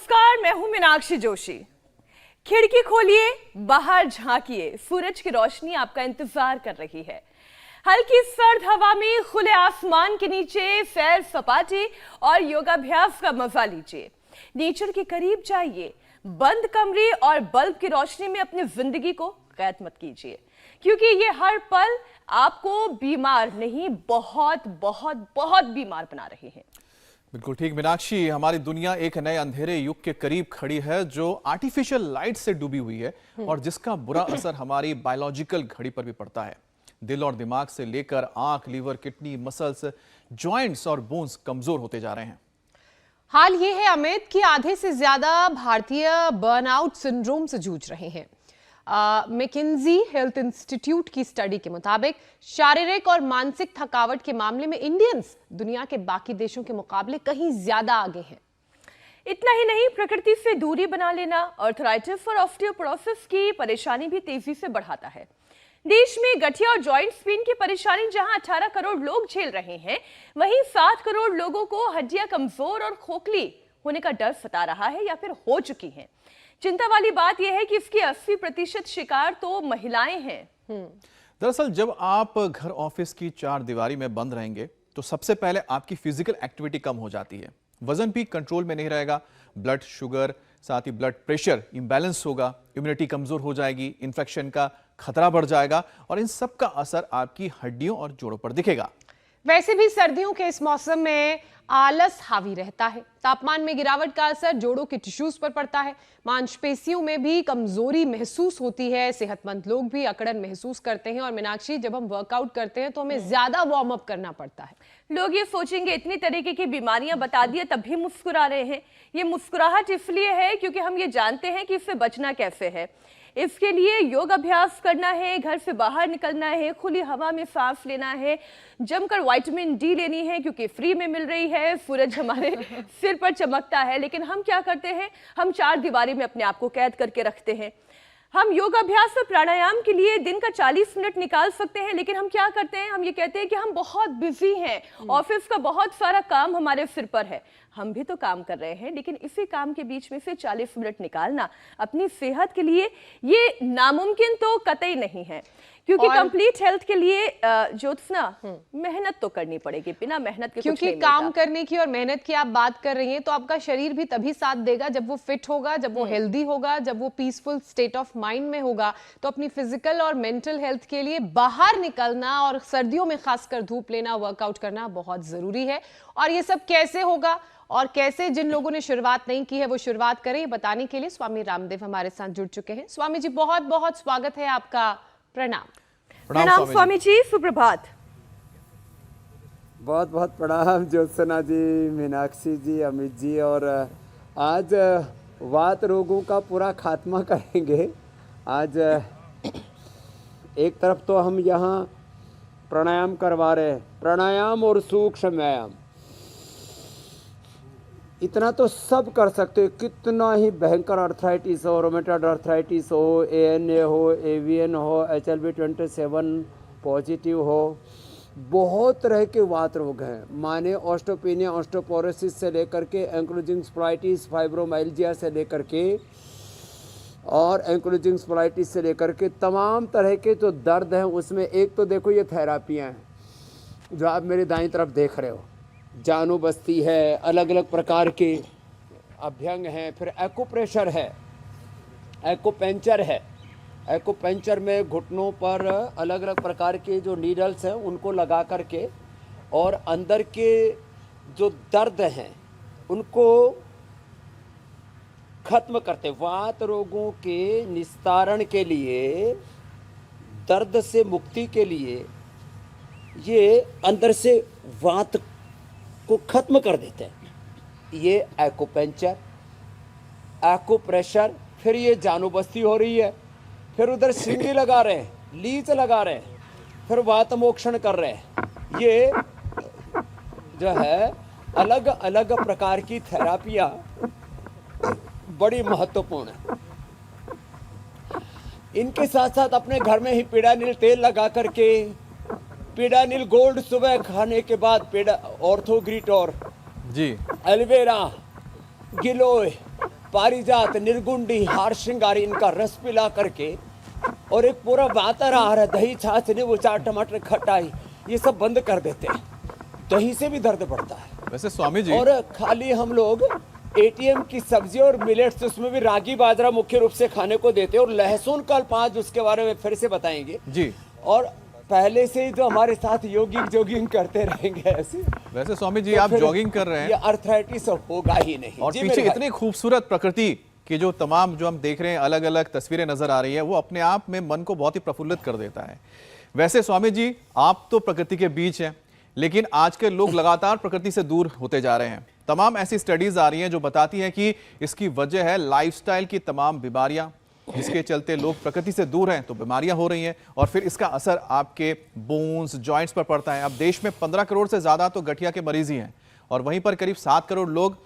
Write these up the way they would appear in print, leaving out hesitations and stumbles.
नमस्कार, मैं हूं मीनाक्षी जोशी। खिड़की खोलिए, बाहर झांकिए, सूरज की रोशनी आपका इंतजार कर रही है। हल्की सर्द हवा में खुले आसमान के नीचे सैर सपाटे और योगाभ्यास का मजा लीजिए। नेचर के करीब जाइए। बंद कमरे और बल्ब की रोशनी में अपनी जिंदगी को कैद मत कीजिए, क्योंकि ये हर पल आपको बीमार नहीं, बहुत बहुत बहुत बीमार बना रहे हैं। बिल्कुल ठीक मीनाक्षी, हमारी दुनिया एक नए अंधेरे युग के करीब खड़ी है जो आर्टिफिशियल लाइट से डूबी हुई है और जिसका बुरा असर हमारी बायोलॉजिकल घड़ी पर भी पड़ता है। दिल और दिमाग से लेकर आंख, लीवर, किडनी, मसल्स, जॉइंट्स और बोन्स कमजोर होते जा रहे हैं। हाल ये है अमित कि आधे से ज्यादा भारतीय बर्नआउट सिंड्रोम से जूझ रहे हैं। मैकिन्जी हेल्थ इंस्टीट्यूट की स्टडी के मुताबिक शारीरिक और मानसिक थकावट के मामले में इंडियंस दुनिया के बाकी देशों के मुकाबले कहीं ज्यादा आगे हैं। इतना ही नहीं, प्रकृति से दूरी बना लेना आर्थराइटिस और ऑस्टियोपोरोसिस की परेशानी भी तेजी से बढ़ाता है। देश में गठिया और जॉइंट पेन की परेशानी जहां 18 करोड़ लोग झेल रहे हैं, वहीं 7 करोड़ लोगों को हड्डियां कमजोर और खोखली होने का डर सता रहा है या फिर हो चुकी हैं। चिंता वाली बात यह है कि इसकी 80% शिकार तो महिलाएं हैं। दरअसल जब आप घर ऑफिस की चार दीवारी में बंद रहेंगे तो सबसे पहले आपकी फिजिकल एक्टिविटी कम हो जाती है। वजन भी कंट्रोल में नहीं रहेगा, ब्लड शुगर, साथ ही ब्लड प्रेशर इंबैलेंस होगा, इम्यूनिटी कमजोर हो जाएगी, इन्फेक्शन का खतरा बढ़ जाएगा और इन सब का असर आपकी हड्डियों और जोड़ों पर दिखेगा। वैसे भी सर्दियों के इस मौसम में आलस हावी रहता है। तापमान में गिरावट का असर जोड़ों के टिश्यूज पर पड़ता है। मांसपेशियों में भी कमजोरी महसूस होती है। सेहतमंद लोग भी अकड़न महसूस करते हैं। और मीनाक्षी, जब हम वर्कआउट करते हैं तो हमें ज्यादा वार्म अप करना पड़ता है। लोग ये सोचेंगे इतनी तरीके की बीमारियां बता दिए तब भी मुस्कुरा रहे हैं। ये मुस्कुराहट इसलिए है क्योंकि हम ये जानते हैं कि इससे बचना कैसे है। इसके लिए योग अभ्यास करना है, घर से बाहर निकलना है, खुली हवा में सांस लेना है, जमकर विटामिन डी लेनी है क्योंकि फ्री में मिल रही है, सूरज हमारे सिर पर चमकता है। लेकिन हम क्या करते हैं, हम चार दीवारी में अपने आप को कैद करके रखते हैं। हम योगाभ्यास और प्राणायाम के लिए दिन का 40 मिनट निकाल सकते हैं, लेकिन हम क्या करते हैं, हम ये कहते हैं कि हम बहुत बिजी हैं, ऑफिस का बहुत सारा काम हमारे सिर पर है। हम भी तो काम कर रहे हैं, लेकिन इसी काम के बीच में से 40 मिनट निकालना अपनी सेहत के लिए ये नामुमकिन तो कतई नहीं है, क्योंकि कंप्लीट हेल्थ के लिए ज्योत्सना मेहनत तो करनी पड़ेगी। बिना मेहनत के क्योंकि काम करने की और मेहनत की आप बात कर रही हैं, तो आपका शरीर भी तभी साथ देगा जब वो फिट होगा, जब वो हेल्दी होगा, जब वो पीसफुल स्टेट ऑफ माइंड में होगा। तो अपनी फिजिकल और मेंटल हेल्थ के लिए बाहर निकलना और सर्दियों में खासकर धूप लेना, वर्कआउट करना बहुत जरूरी है। और ये सब कैसे होगा और कैसे जिन लोगों ने शुरुआत नहीं की है वो शुरुआत करें, ये बताने के लिए स्वामी रामदेव हमारे साथ जुड़ चुके हैं। स्वामी जी, बहुत बहुत स्वागत है आपका। प्रणाम। प्रणाम स्वामी जी, सुप्रभात। बहुत बहुत प्रणाम ज्योत्सना जी, मीनाक्षी जी, अमित जी। और आज वात रोगों का पूरा खात्मा करेंगे। आज एक तरफ तो हम यहाँ प्राणायाम करवा रहे हैं, प्राणायाम और सूक्ष्म व्यायाम, इतना तो सब कर सकते हो। कितना ही भयंकर अर्थराइटिस हो, रोमेटॉइड अर्थराइटिस हो, एएनए हो, एवीएन हो, HLB27 पॉजिटिव हो, बहुत तरह के वात रोग हैं। माने ऑस्टियोपेनिया, ऑस्टियोपोरोसिस से लेकर के एंक्लोजिंग स्पॉलाइटिस, फाइब्रोमाइल्जिया से लेकर के और एंक्लोजिंग स्पॉलाइटिस से लेकर के तमाम तरह के जो दर्द हैं, उसमें एक तो देखो ये थेरापियाँ हैं जो आप मेरी दाईं तरफ देख रहे हो। जानू बस्ती है, अलग अलग प्रकार के अभ्यंग हैं, फिर एक्यूप्रेशर है, एक्यूपेंचर है। एक्यूपेंचर में घुटनों पर अलग अलग प्रकार के जो नीडल्स हैं उनको लगा करके और अंदर के जो दर्द हैं उनको खत्म करते। वात रोगों के निस्तारण के लिए, दर्द से मुक्ति के लिए ये अंदर से वात को खत्म कर देते हैं। ये एक्यूपेंचर, एक्यूप्रेशर, फिर ये जानूबस्ती हो रही है, फिर उधर सिंगी लगा रहे हैं, लीच लगा रहे हैं, फिर वात मोक्षण कर रहे हैं। ये जो है अलग अलग प्रकार की थेरापियाँ बड़ी महत्वपूर्ण है। इनके साथ साथ अपने घर में ही पीड़ानिल तेल लगा करके, पीड़ानिल गोल्ड सुबह खाने के बाद ऑर्थोग्रिट और जी एलोवेरा, गिलोय, पारिजात, निर्गुंडी, हार श्रृंगारी, इनका रस पिला करके और एक पूरा वातर आ रहा है, दही, छाछ, नींबू, चार, टमाटर, खटाई, ये सब बंद कर देते हैं। दही से भी दर्द बढ़ता है। वैसे स्वामी जी, और खाली हम लोग एटीएम की सब्जी और मिलेट्स, उसमें भी रागी बाजरा मुख्य रूप से खाने को देते हैं, और लहसुन कल 5 उसके बारे में फिर से बताएंगे जी। और पहले से ही जो हमारे साथ जोगिंग करते रहेंगे ऐसे। वैसे स्वामी जी, तो आप फिर जॉगिंग कर रहे ये हैं अर्थराइटिस होगा ही नहीं। और जी पीछे मेरे भाई। इतनी खूबसूरत प्रकृति की जो तमाम जो हम देख रहे हैं, अलग अलग तस्वीरें नजर आ रही है, वो अपने आप में मन को बहुत ही प्रफुल्लित कर देता है। वैसे स्वामी जी, आप तो प्रकृति के बीच हैं, लेकिन आज के लोग लगातार प्रकृति से दूर होते जा रहे हैं। तमाम ऐसी स्टडीज आ रही हैं जो बताती हैं कि इसकी वजह है लाइफस्टाइल की तमाम बीमारियां, जिसके चलते लोग प्रकृति से दूर हैं तो बीमारियां हो रही हैं, और फिर इसका असर आपके बोन्स, जॉइंट्स पर पड़ता है। अब देश में 15 करोड़ से ज्यादा तो गठिया के मरीज ही हैं, और वहीं पर करीब 7 करोड़ लोग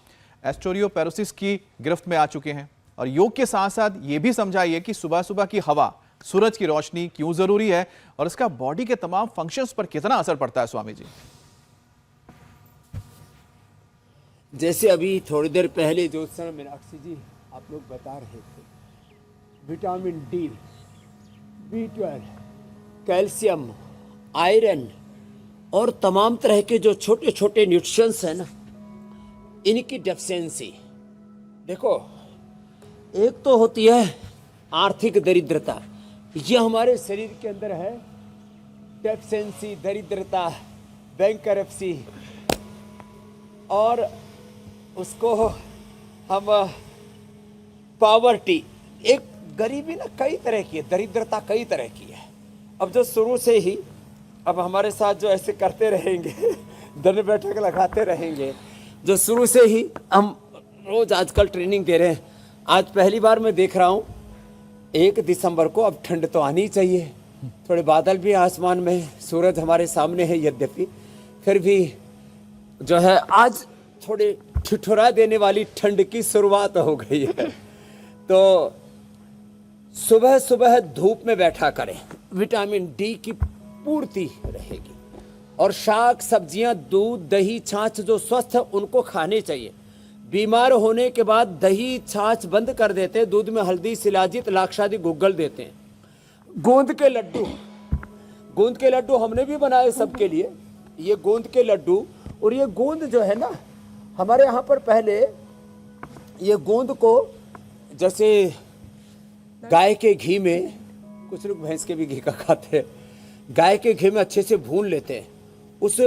ऑस्टियोपोरोसिस की गिरफ्त में आ चुके हैं। और योग के साथ साथ ये भी समझाइए कि सुबह सुबह की हवा, सूरज की रोशनी क्यों जरूरी है, और इसका बॉडी के तमाम फंक्शंस पर कितना असर पड़ता है स्वामी जी। जैसे अभी थोड़ी देर पहले ज्योत्सना मीनाक्षी जी आप लोग बता रहे थे, vitamin D, B12, calcium, iron और तमाम तरह के जो छोटे छोटे न्यूट्रिशंस हैं ना, इनकी डेफिशिएंसी। देखो, एक तो होती है आर्थिक दरिद्रता, यह हमारे शरीर के अंदर है डेफिशिएंसी, दरिद्रता, बैंकरप्सी, और उसको हम पॉवर्टी। एक गरीबी ना कई तरह की है, दरिद्रता कई तरह की है। अब जो शुरू से ही अब हमारे साथ जो ऐसे करते रहेंगे, दंड बैठक लगाते रहेंगे, जो शुरू से ही हम रोज आजकल ट्रेनिंग दे रहे हैं। आज पहली बार मैं देख रहा हूँ 1 दिसंबर को, अब ठंड तो आनी चाहिए, थोड़े बादल भी आसमान में, सूरज हमारे सामने है, यद्यपि फिर भी जो है आज थोड़े ठिठुरा देने वाली ठंड की शुरुआत हो गई है। तो सुबह सुबह धूप में बैठा करें, विटामिन डी की पूर्ति रहेगी। और शाक सब्जियां, दूध, दही, छाछ जो स्वस्थ है उनको खाने चाहिए। बीमार होने के बाद दही छाछ बंद कर देते हैं, दूध में हल्दी, शिलाजीत, लाक्षादी, गुग्गल देते हैं। गोंद के लड्डू हमने भी बनाए सबके लिए, ये गोंद के लड्डू। और ये गोंद जो है ना, हमारे यहाँ पर पहले ये गोंद को जैसे गाय के घी में, कुछ लोग भैंस के भी घी का खाते हैं, गाय के घी में अच्छे से भून लेते हैं। उस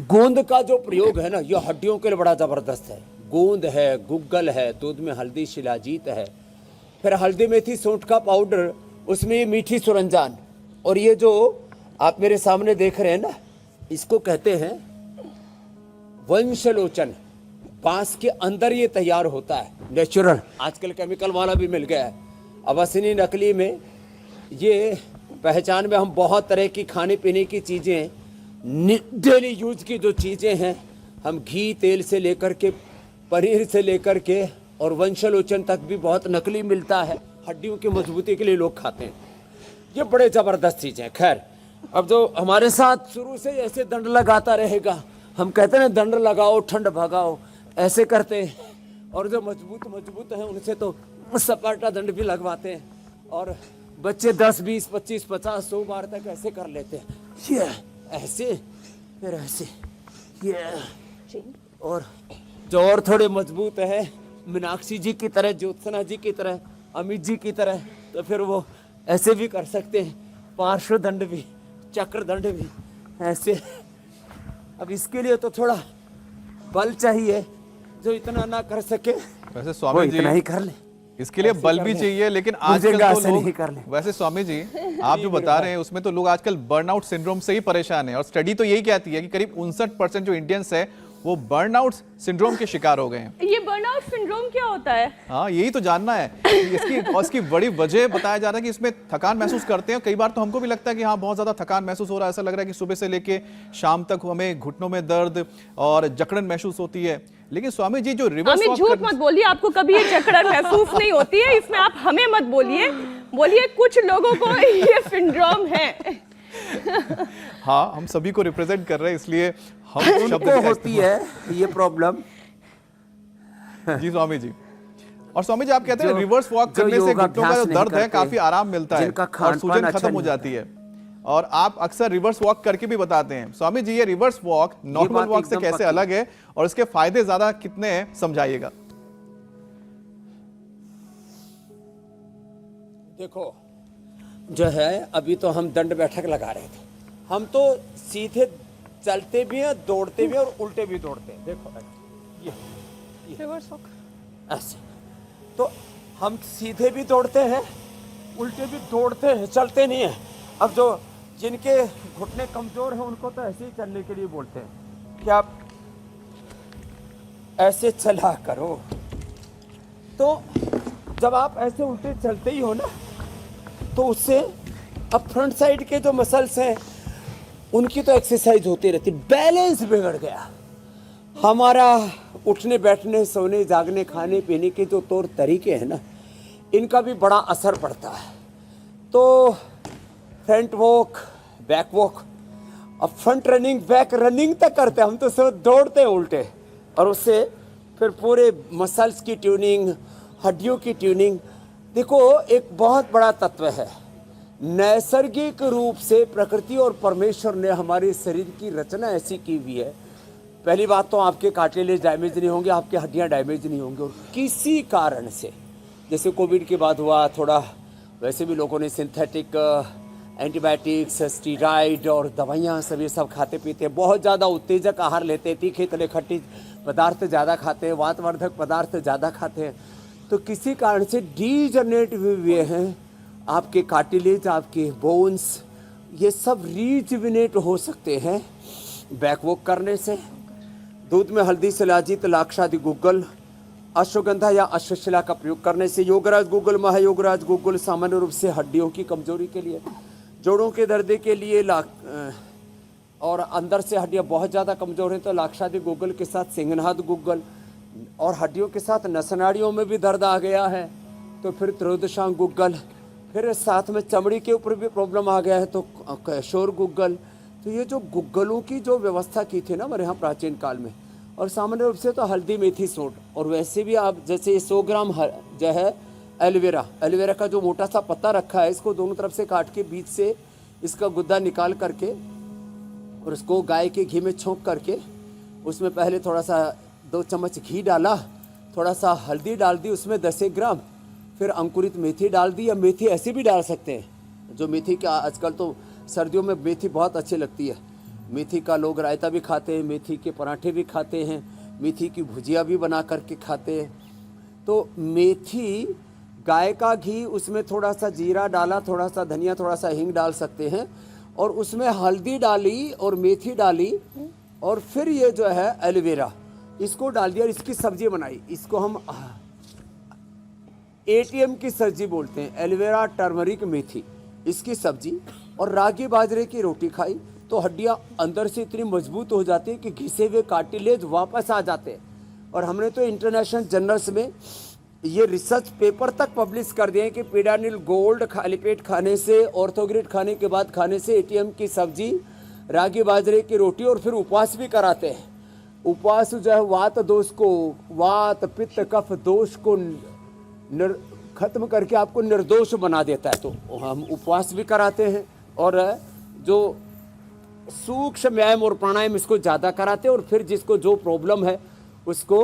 गोंद का जो प्रयोग है ना, यह हड्डियों के लिए बड़ा ज़बरदस्त है। गोंद है, गुग्गल है, दूध में हल्दी, शिलाजीत है, फिर हल्दी, मेथी, सौंठ का पाउडर, उसमें ये मीठी सुरंजान, और ये जो आप मेरे सामने देख रहे हैं ना, इसको कहते हैं वंशलोचन। बांस के अंदर ये तैयार होता है, नेचुरल, आजकल केमिकल वाला भी मिल गया है। अब असली नकली में ये पहचान में हम बहुत तरह की खाने पीने की चीज़ें, डेली यूज की जो चीज़ें हैं, हम घी तेल से लेकर के, पनीर से लेकर के, और वंशलोचन तक भी बहुत नकली मिलता है। हड्डियों की मजबूती के लिए लोग खाते हैं, ये बड़े ज़बरदस्त चीज़ें। खैर, अब जो हमारे साथ शुरू से ऐसे दंड लगाता रहेगा, हम कहते हैं दंड लगाओ ठंड भगाओ, ऐसे करते हैं। और जो मजबूत हैं उनसे तो सपाटा दंड भी लगवाते हैं, और बच्चे 10, 20, 25, 50, 100 बार तक ऐसे कर लेते हैं, ये ऐसे, फिर ऐसे, ये। और जो और थोड़े मजबूत है, मीनाक्षी जी की तरह, ज्योत्सना जी की तरह, अमित जी की तरह, तो फिर वो ऐसे भी कर सकते हैं, पार्श्व दंड भी, चक्र दंड भी, ऐसे। अब इसके लिए तो थोड़ा बल चाहिए, जो इतना ना कर सके वैसे वो स्वामी जी, इतना ही कर ले। इसके लिए बल भी चाहिए, लेकिन आजकल तो नहीं कर ले। लोग, वैसे स्वामी जी आप जो बता रहे हैं उसमें तो लोग आजकल बर्नआउट सिंड्रोम से ही परेशान हैं, और स्टडी तो यही कहती है कि करीब 59% जो इंडियंस है वो बर्नआउट सिंड्रोम के शिकार हो गए हैं। ये बर्नआउट सिंड्रोम क्या होता है? हाँ, यही तो जानना है कि इसकी बड़ी वजह बताया जा रहा है कि इसमें थकान महसूस करते हैं। कई बार तो हमको भी लगता है कि हाँ बहुत ज्यादा थकान महसूस हो रहा है, ऐसा लग रहा है कि सुबह से लेके शाम तक हमें घुटनों में दर्द और जकड़न महसूस होती है। लेकिन स्वामी जी जो रिवर्स हमें झूठ मत बोलिए, आपको कभी ये जकड़न महसूस नहीं होती है, इसमें आप हमें मत बोलिए, बोलिए कुछ लोगों को ये सिंड्रोम है। हाँ, हम सभी को रिप्रेजेंट कर रहे हैं, इसलिए हम शब्द उनको होती है ये प्रॉब्लम। जी स्वामी जी, और स्वामी जी आप कहते हैं जो- रिवर्स वॉक जो करने से घुटनों का योगाभ्यास जो नहीं दर्द है करते, काफी आराम मिलता है जिनका और खान-पान सूजन अच्छा खत्म हो नहीं जाती है। और आप अक्सर रिवर्स वॉक करके भी बताते हैं। स्वामी जी ये रिवर्स वॉक नॉर्मल बात वॉक से एकदम कैसे पक्की। अलग है और इसके फायदे ज्यादा कितने हैं, समझाइएगा। देखो जो है अभी तो हम दंड बैठक लगा रहे थे, हम तो सीधे चलते भी हैं, दौड़ते भी हैं और उल्टे भी दौड़ते हैं। देखो ये रिवर्स वॉक ऐसे, तो हम सीधे भी दौड़ते हैं, उल्टे भी दौड़ते हैं, चलते नहीं हैं। अब जो जिनके घुटने कमजोर हैं उनको तो ऐसे ही चलने के लिए बोलते हैं कि आप ऐसे चला करो। तो जब आप ऐसे उल्टे चलते ही हो ना, तो उससे अब फ्रंट साइड के जो मसल्स हैं उनकी तो एक्सरसाइज होती रहती, बैलेंस बिगड़ गया। हमारा उठने बैठने सोने जागने खाने पीने के जो तौर तरीके हैं ना, इनका भी बड़ा असर पड़ता है। तो फ्रंट वॉक, बैक वॉक, अब फ्रंट रनिंग बैक रनिंग तक करते हैं हम, तो सब दौड़ते हैं उल्टे, और उससे फिर पूरे मसल्स की ट्यूनिंग, हड्डियों की ट्यूनिंग। देखो एक बहुत बड़ा तत्व है, नैसर्गिक रूप से प्रकृति और परमेश्वर ने हमारे शरीर की रचना ऐसी की हुई है। पहली बात तो आपके कार्टिलेज डैमेज नहीं होंगे, आपकी हड्डियां डैमेज नहीं होंगी, और किसी कारण से जैसे कोविड के बाद हुआ थोड़ा, वैसे भी लोगों ने सिंथेटिक एंटीबायोटिक्स, स्टीरॉइड और दवाइयाँ सब ये सब खाते पीते, बहुत ज़्यादा उत्तेजक आहार लेते, तीखे तले खट्टी पदार्थ ज़्यादा खाते हैं, वातवर्धक पदार्थ ज़्यादा खाते हैं, तो किसी कारण से डीजनरेट हुए हैं आपके कार्टिलेज, आपके बोन्स, ये सब रीजुविनेट हो सकते हैं बैक वॉक करने से। दूध में हल्दी, शिलाजीत, लाक्षादि गुग्गल, अश्वगंधा या अश्वशिला का प्रयोग करने से। योगराज गुग्गल, महायोगराज गुग्गल सामान्य रूप से हड्डियों की कमजोरी के लिए, जोड़ों के दर्द के लिए, और अंदर से हड्डियां बहुत ज़्यादा कमजोर हैं तो लाक्षादि गुग्गल के साथ सिंहनाद गुग्गल, और हड्डियों के साथ नसनाड़ियों में भी दर्द आ गया है तो फिर त्रयोदशांग गुग्गल, फिर साथ में चमड़ी के ऊपर भी प्रॉब्लम आ गया है तो कैशोर गुग्गल। तो ये जो गुग्गलों की जो व्यवस्था की थी ना हमारे यहाँ प्राचीन काल में, और सामान्य रूप से तो हल्दी मेथी सोंठ, और वैसे भी आप जैसे 100 ग्राम जो है एलोवेरा, एलोवेरा का जो मोटा सा पत्ता रखा है, इसको दोनों तरफ से काट के बीच से इसका गुद्दा निकाल करके और उसको गाय के घी में छोंक करके उसमें पहले थोड़ा सा 2 चम्मच घी डाला, थोड़ा सा हल्दी डाल दी उसमें 10 ग्राम, फिर अंकुरित मेथी डाल दी, या मेथी ऐसे भी डाल सकते हैं। जो मेथी का आजकल तो सर्दियों में मेथी बहुत अच्छी लगती है, मेथी का लोग रायता भी खाते हैं, मेथी के पराठे भी खाते हैं, मेथी की भुजिया भी बना करके खाते हैं। तो मेथी, गाय का घी, उसमें थोड़ा सा जीरा डाला, थोड़ा सा धनिया, थोड़ा सा हींग डाल सकते हैं, और उसमें हल्दी डाली और मेथी डाली, और फिर ये जो है एलोवेरा इसको डाल दिया और इसकी सब्जी बनाई। इसको हम ATM की सब्जी बोलते हैं, एलोवेरा टर्मरिक मेथी, इसकी सब्जी, और रागी बाजरे की रोटी खाई तो हड्डियां अंदर से इतनी मजबूत हो जाती है कि घिसे हुए कार्टिलेज वापस आ जाते हैं। और हमने तो इंटरनेशनल जर्नल्स में ये रिसर्च पेपर तक पब्लिश कर दिए हैं कि पीडानिल गोल्ड खाली पेट खाने से, ऑर्थोग्रिड खाने के बाद खाने से, ATM की सब्जी, रागी बाजरे की रोटी, और फिर उपवास भी कराते हैं। उपवास जो है वात दोष को, वात पित्त कफ दोष को खत्म करके आपको निर्दोष बना देता है, तो हम उपवास भी कराते हैं, और जो सूक्ष्म व्यायाम और प्राणायाम इसको ज़्यादा कराते हैं, और फिर जिसको जो प्रॉब्लम है उसको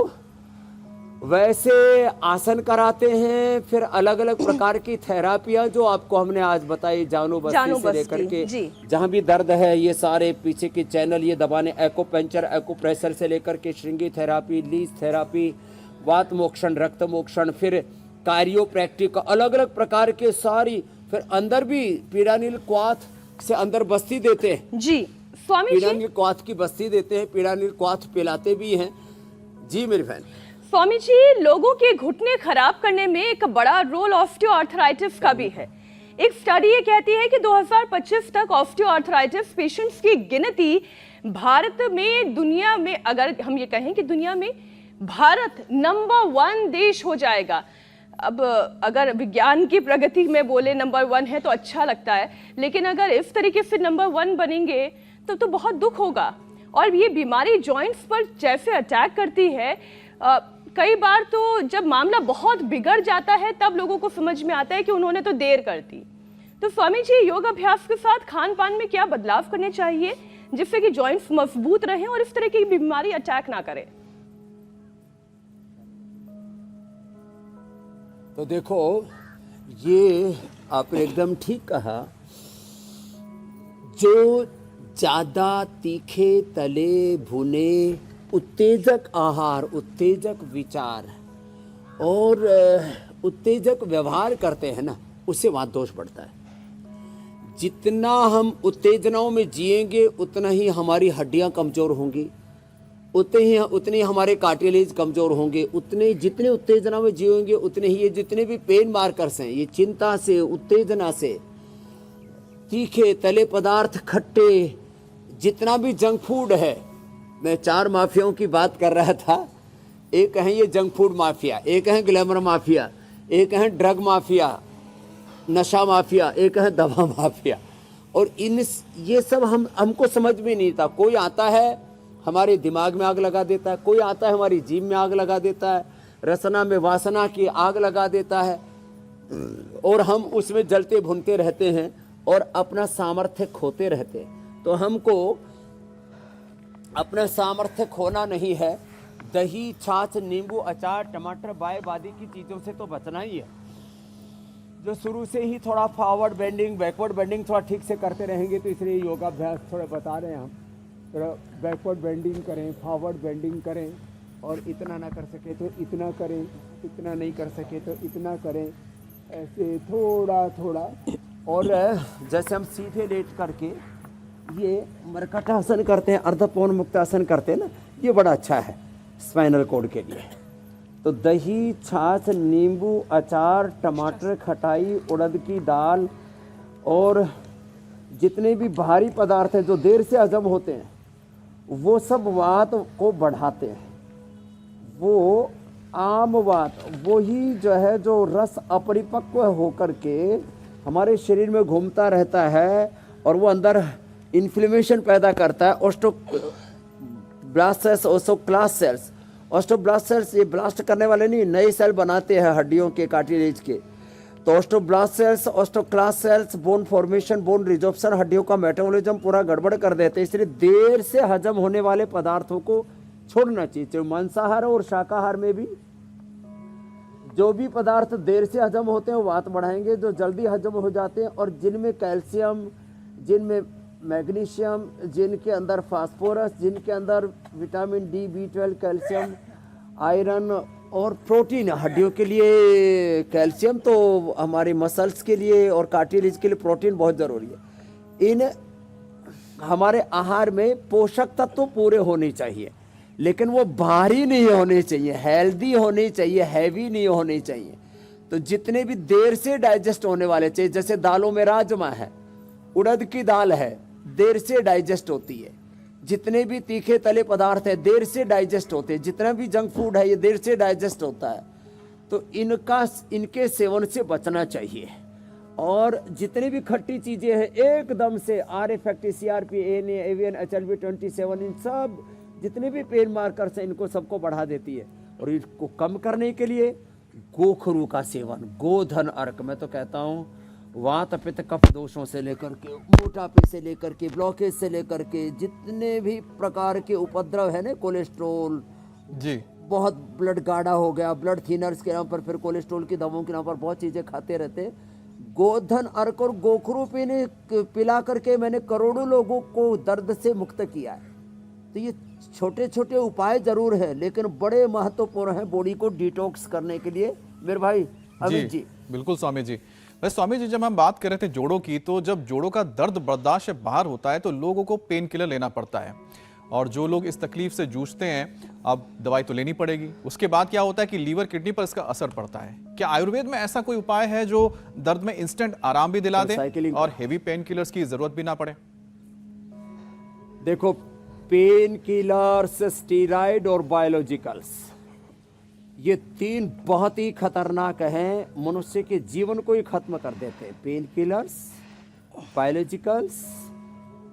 वैसे आसन कराते हैं। फिर अलग अलग प्रकार की थेरापियाँ जो आपको हमने आज बताई, जानो बस्ती से लेकर के जहाँ भी दर्द है, ये सारे पीछे के चैनल ये दबाने, एक्यूपंक्चर, एक्यूप्रेशर से लेकर के श्रृंगी थेरापी, लीज थेरापी, वात मोक्षण, रक्त मोक्षण, फिर कार्योप्रैक्टिक, अलग अलग प्रकार के सारी, फिर अंदर भी पीडानिल क्वाथ से अंदर बस्ती देते हैं जी। स्वामी जी, पीडानिल क्वाथ की बस्ती देते हैं, पीडानिल क्वाथ पिलाते भी हैं। जी मेरी बहन। स्वामी जी, लोगों के घुटने खराब करने में एक बड़ा रोल ऑस्टियोआर्थराइटिस का भी है। एक स्टडी ये कहती है कि 2025 तक ऑस्टियोआर्थराइटिस पेशेंट्स की गिनती भारत में, दुनिया में, अगर हम ये कहें कि दुनिया में भारत नंबर 1 देश हो जाएगा। अब अगर विज्ञान की प्रगति में बोले नंबर 1 है तो अच्छा लगता है, लेकिन अगर इस तरीके से नंबर 1 बनेंगे तो बहुत दुख होगा। और ये बीमारी जॉइंट्स पर जैसे अटैक करती है, कई बार तो जब मामला बहुत बिगड़ जाता है तब लोगों को समझ में आता है कि उन्होंने तो देर कर दी। तो स्वामी जी, योग अभ्यास के साथ खान पान में क्या बदलाव करने चाहिए जिससे कि जॉइंट्स मजबूत रहें और इस तरह की बीमारी अटैक ना करे? तो देखो, ये आपने एकदम ठीक कहा। जो ज़्यादा तीखे तले भुने उत्तेजक आहार, उत्तेजक विचार और उत्तेजक व्यवहार करते हैं ना, उससे वहाँ दोष बढ़ता है। जितना हम उत्तेजनाओं में जिएंगे उतना ही हमारी हड्डियाँ कमज़ोर होंगी, उतने हमारे कार्टिलेज कमज़ोर होंगे, जितने उत्तेजना में जिएंगे उतने ही ये जितने भी पेन मार्कर्स हैं, ये चिंता से, उत्तेजना से, तीखे तले पदार्थ, खट्टे, जितना भी जंक फूड है। मैं 4 माफियाओं की बात कर रहा था। एक है ये जंक फूड माफिया, एक है ग्लैमर माफिया, एक है ड्रग माफिया, नशा माफिया, एक है दवा माफिया। और ये सब हमको समझ में नहीं था। कोई आता है हमारे दिमाग में आग लगा देता है, कोई आता है हमारी जीभ में आग लगा देता है, रसना में वासना की आग लगा देता है, और हम उसमें जलते भुनते रहते हैं और अपना सामर्थ्य खोते रहते हैं। तो हमको अपना सामर्थ्य खोना नहीं है। दही, छाछ, नींबू, अचार, टमाटर, बाय बादी की चीज़ों से तो बचना ही है। जो शुरू से ही थोड़ा फॉरवर्ड बेंडिंग, बैकवर्ड बेंडिंग थोड़ा ठीक से करते रहेंगे, तो इसलिए योगाभ्यास थोड़ा बता रहे हैं हम। थोड़ा बैकवर्ड बेंडिंग करें, फॉरवर्ड बेंडिंग करें, और इतना ना कर सके तो इतना करें, इतना नहीं कर सके तो इतना करें, ऐसे थोड़ा थोड़ा। और जैसे हम सीधे लेट करके ये मरकटासन करते हैं, अर्धपौन मुक्तासन करते हैं ना, ये बड़ा अच्छा है स्पाइनल कोड के लिए। तो दही, छाछ, नींबू, अचार, टमाटर, खटाई, उड़द की दाल और जितने भी भारी पदार्थ हैं जो देर से हजम होते हैं, वो सब वात को बढ़ाते हैं। वो आम वात, वही जो है जो रस अपरिपक्व होकर के हमारे शरीर में घूमता रहता है और वो अंदर इन्फ्लेमेशन पैदा करता है। ऑस्टोब्लास्ट सेल्स, ओस्टोक्लास्ट सेल्स, ऑस्टोब्लास्ट सेल्स ये ब्लास्ट करने वाले नहीं, नए सेल बनाते हैं हड्डियों के, कार्टिलेज के। तो osteoblast cells, osteoclast cells bone formation, bone resorption, हड्डियों का मेटाबॉलिज्म पूरा गड़बड़ कर देते हैं। इसलिए देर से हजम होने वाले पदार्थों को छोड़ना चाहिए। चाहे मांसाहार और शाकाहार में भी जो भी पदार्थ देर से हजम होते हैं वो वात बढ़ाएंगे। जो जल्दी हजम हो जाते हैं और जिनमें कैल्शियम, जिनमें मैग्नीशियम, जिनके अंदर फास्फोरस, जिनके अंदर vitamin D, B12, calcium, iron और प्रोटीन, हड्डियों के लिए कैल्शियम, तो हमारी मसल्स के लिए और कार्टिलेज के लिए प्रोटीन बहुत ज़रूरी है। इन हमारे आहार में पोषक तत्व पूरे होने चाहिए, लेकिन वो भारी नहीं होने चाहिए, हेल्दी होने चाहिए, हैवी नहीं होने चाहिए। तो जितने भी देर से डाइजेस्ट होने वाले चाहिए, जैसे दालों में राजमा है, उड़द की दाल है, देर से डाइजेस्ट होती है। जितने भी तीखे तले पदार्थ है देर से डाइजेस्ट होते हैं। जितना भी जंक फूड है ये देर से डाइजेस्ट होता है। तो इनके सेवन से बचना चाहिए। और जितनी भी खट्टी चीज़ें हैं एकदम से R factor, CRP, ANA, AVN, HLB27, इन सब जितने भी पेन मार्कर्स हैं इनको सबको बढ़ा देती है। और इसको कम करने के लिए गोखरू का सेवन, गोधन अर्क, मैं तो कहता हूँ वात पित्त कफ दोषों से लेकर के, मोटापे से लेकर के, ब्लॉकेज से लेकर के, जितने भी प्रकार के उपद्रव है ना, कोलेस्ट्रोल जी, बहुत ब्लड गाढ़ा हो गया, ब्लड थिनर्स के नाम पर, फिर कोलेस्ट्रोल की दवाओं के नाम पर बहुत चीज़ें खाते रहते। गोधन अर्क और गोखरू पिला करके मैंने करोड़ों लोगों को दर्द से मुक्त किया है। तो ये छोटे छोटे उपाय जरूर है, लेकिन बड़े महत्वपूर्ण हैं बॉडी को डिटॉक्स करने के लिए। मेरे भाई अमित जी, बिल्कुल स्वामी जी। वैसे स्वामी जी, जब हम बात कर रहे थे जोड़ों की, तो जब जोड़ों का दर्द बर्दाश्त से बाहर होता है तो लोगों को पेन किलर लेना पड़ता है। और जो लोग इस तकलीफ से जूझते हैं, अब दवाई तो लेनी पड़ेगी। उसके बाद क्या होता है कि लीवर, किडनी पर इसका असर पड़ता है। क्या आयुर्वेद में ऐसा कोई उपाय है जो दर्द में इंस्टेंट आराम भी दिला दे और हेवी पेन किलर्स की जरूरत भी ना पड़े? देखो, पेन किलर्स, स्टीरॉइड और बायोलॉजिकल्स, ये 3 बहुत ही खतरनाक हैं, मनुष्य के जीवन को ही खत्म कर देते हैं। पेन किलर्स, बायोलॉजिकल्स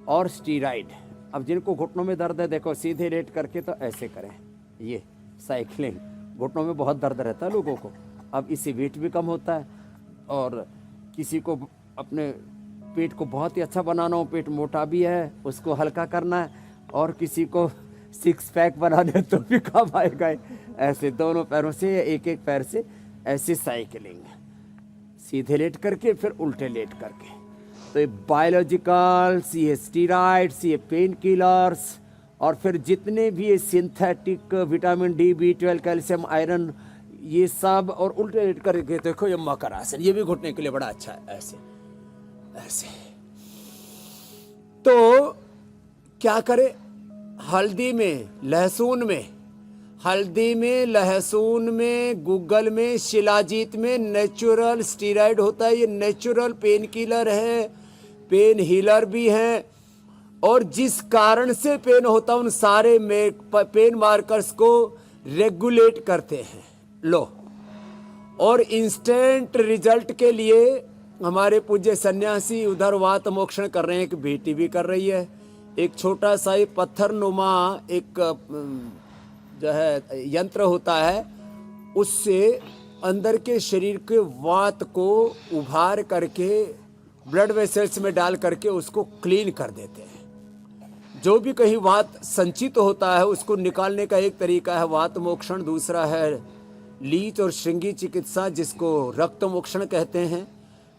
और स्टीरॉइड। अब जिनको घुटनों में दर्द है, देखो सीधे लेट करके तो ऐसे करें, ये साइकिलिंग, घुटनों में बहुत दर्द रहता है लोगों को। अब इससे वेट भी कम होता है, और किसी को अपने पेट को बहुत ही अच्छा बनाना हो, पेट मोटा भी है उसको हल्का करना है, और किसी को 6 पैक बनाने तो भी काम आएगा। ऐसे दोनों पैरों से या एक एक पैर से ऐसे साइकिलिंग, सीधे लेट करके फिर उल्टे लेट करके। तो ये बायोलॉजिकल्स, ये स्टीरॉइड्स, ये पेन किलर्स, और फिर जितने भी ये synthetic vitamin D, B12, calcium, iron, ये सब, और उल्टे लेट करके देखो ये मकर आसन, ये भी घुटने के लिए बड़ा अच्छा है। ऐसे ऐसे तो क्या करें, हल्दी में, लहसुन में, गूगल में, शिलाजीत में नेचुरल स्टीरॉइड होता है। ये नेचुरल पेन किलर है, पेन हीलर भी है, और जिस कारण से पेन होता है उन सारे पेन मार्कर्स को रेगुलेट करते हैं। लो, और इंस्टेंट रिजल्ट के लिए हमारे पूज्य सन्यासी उधर वात मोक्षण कर रहे हैं, एक बेटी भी कर रही है। एक छोटा सा ही पत्थर नुमा एक जो है यंत्र होता है, उससे अंदर के शरीर के वात को उभार करके ब्लड वेसल्स में डाल करके उसको क्लीन कर देते हैं। जो भी कहीं वात संचित होता है उसको निकालने का एक तरीका है वात मोक्षण, दूसरा है लीच और श्रृंगी चिकित्सा जिसको रक्त मोक्षण कहते हैं,